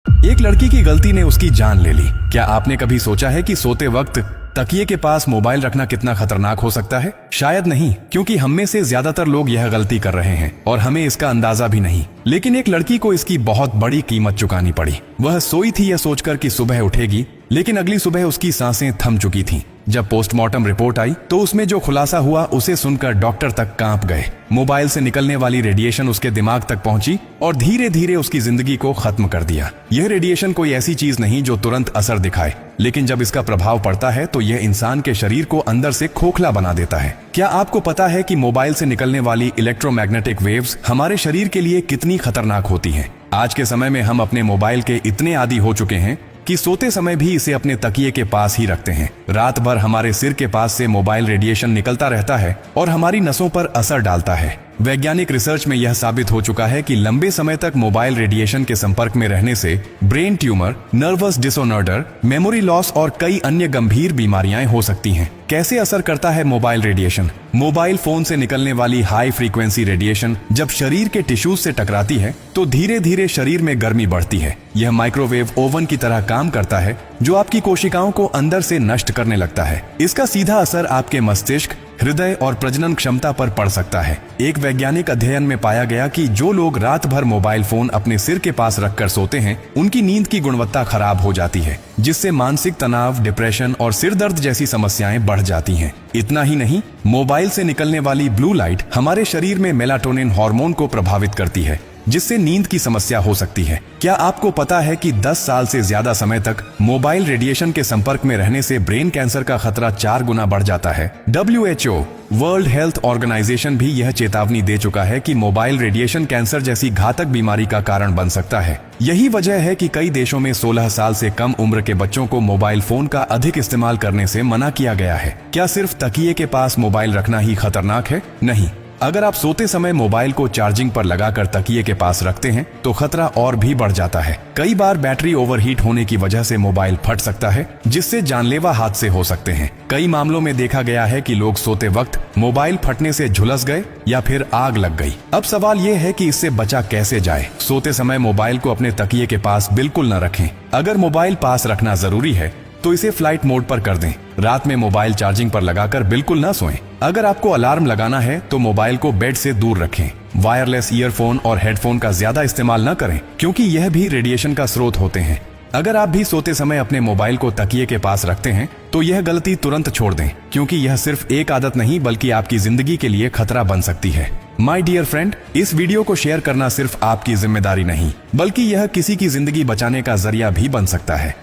एक लड़की की गलती ने उसकी जान ले ली। क्या आपने कभी सोचा है कि सोते वक्त तकिए के पास मोबाइल रखना कितना खतरनाक हो सकता है? शायद नहीं, क्योंकि हम में से ज्यादातर लोग यह गलती कर रहे हैं और हमें इसका अंदाजा भी नहीं। लेकिन एक लड़की को इसकी बहुत बड़ी कीमत चुकानी पड़ी। वह सोई थी यह सोचकर कि सुबह उठेगी, लेकिन अगली सुबह उसकी सांसें थम चुकी थीं। जब पोस्टमार्टम रिपोर्ट आई तो उसमें जो खुलासा हुआ उसे सुनकर डॉक्टर तक कांप गए। मोबाइल से निकलने वाली रेडिएशन उसके दिमाग तक पहुंची और धीरे धीरे उसकी जिंदगी को खत्म कर दिया। यह रेडिएशन कोई ऐसी चीज नहीं जो तुरंत असर दिखाए, लेकिन जब इसका प्रभाव पड़ता है तो यह इंसान के शरीर को अंदर से खोखला बना देता है। क्या आपको पता है कि मोबाइल से निकलने वाली इलेक्ट्रोमैग्नेटिक वेव्स हमारे शरीर के लिए कितनी खतरनाक होती हैं? आज के समय में हम अपने मोबाइल के इतने आदी हो चुके हैं कि सोते समय भी इसे अपने तकिए के पास ही रखते हैं। रात भर हमारे सिर के पास से मोबाइल रेडिएशन निकलता रहता है और हमारी नसों पर असर डालता है। वैज्ञानिक रिसर्च में यह साबित हो चुका है कि लंबे समय तक मोबाइल रेडिएशन के संपर्क में रहने से brain tumour, nervous disorder, memory loss और कई अन्य गंभीर बीमारियां हो सकती हैं। कैसे असर करता है मोबाइल रेडिएशन? मोबाइल फोन से निकलने वाली हाई फ्रीक्वेंसी रेडिएशन जब शरीर के टिश्यूज से टकराती है तो धीरे धीरे शरीर में गर्मी बढ़ती है। यह माइक्रोवेव ओवन की तरह काम करता है जो आपकी कोशिकाओं को अंदर से नष्ट करने लगता है। इसका सीधा असर आपके मस्तिष्क, हृदय और प्रजनन क्षमता पर पड़ सकता है। एक वैज्ञानिक अध्ययन में पाया गया कि जो लोग रात भर मोबाइल फोन अपने सिर के पास रखकर सोते हैं, उनकी नींद की गुणवत्ता खराब हो जाती है, जिससे मानसिक तनाव, डिप्रेशन और सिर दर्द जैसी समस्याएं बढ़ जाती हैं। इतना ही नहीं, मोबाइल से निकलने वाली ब्लू लाइट हमारे शरीर में मेलाटोनिन हार्मोन को प्रभावित करती है, जिससे नींद की समस्या हो सकती है। क्या आपको पता है कि 10 साल से ज्यादा समय तक मोबाइल रेडिएशन के संपर्क में रहने से ब्रेन कैंसर का खतरा 4 गुना बढ़ जाता है? WHO, वर्ल्ड हेल्थ ऑर्गेनाइजेशन भी यह चेतावनी दे चुका है कि मोबाइल रेडिएशन कैंसर जैसी घातक बीमारी का कारण बन सकता है। यही वजह है कि कई देशों में 16 साल से कम उम्र के बच्चों को मोबाइल फोन का अधिक इस्तेमाल करने से मना किया गया है। क्या सिर्फ तकिए के पास मोबाइल रखना ही खतरनाक है? नहीं। अगर आप सोते समय मोबाइल को चार्जिंग पर लगाकर तकिए के पास रखते हैं तो खतरा और भी बढ़ जाता है। कई बार बैटरी ओवरहीट होने की वजह से मोबाइल फट सकता है, जिससे जानलेवा हादसे हो सकते हैं। कई मामलों में देखा गया है कि लोग सोते वक्त मोबाइल फटने से झुलस गए या फिर आग लग गई। अब सवाल ये है कि इससे बचा कैसे जाए? सोते समय मोबाइल को अपने तकिए के पास बिल्कुल न रखें। अगर मोबाइल पास रखना जरूरी है तो इसे फ्लाइट मोड पर कर दें। रात में मोबाइल चार्जिंग पर लगाकर बिल्कुल ना सोएं। अगर आपको अलार्म लगाना है तो मोबाइल को बेड से दूर रखें। वायरलेस ईयरफोन और हेडफोन का ज्यादा इस्तेमाल न करें, क्योंकि यह भी रेडिएशन का स्रोत होते हैं। अगर आप भी सोते समय अपने मोबाइल को तकिए के पास रखते हैं तो यह गलती तुरंत छोड़ दें, क्योंकि यह सिर्फ एक आदत नहीं बल्कि आपकी जिंदगी के लिए खतरा बन सकती है। माय डियर फ्रेंड, इस वीडियो को शेयर करना सिर्फ आपकी जिम्मेदारी नहीं, बल्कि यह किसी की जिंदगी बचाने का जरिया भी बन सकता है।